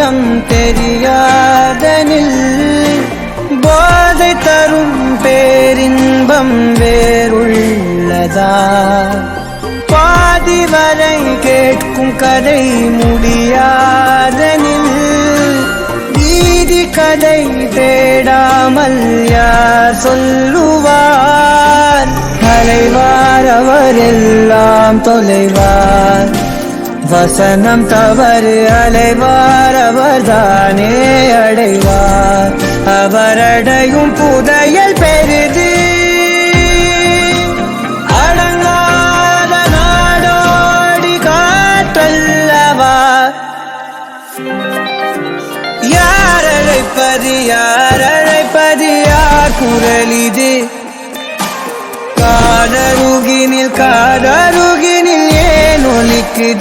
தூரம் தெரியாதனில் போதை தரும் பேரின்பம் வேறுள்ளதா பாதி வரை கேட்கும் கதை முடியாதனில் வீதி கதை தேடாமல் யார் சொல்லுவார் அலைவார் அவர் எல்லாம் தொலைவார் வசனம் தவறு அலைவார் அவர்தானே அடைவார் அவரடையும் புதையல் பெரிது அடங்காத நாடோடி காற்றல்லவா யார் அழைப்பது யார் குரலிது காதருகினில் ஏன் ஒலிக்குது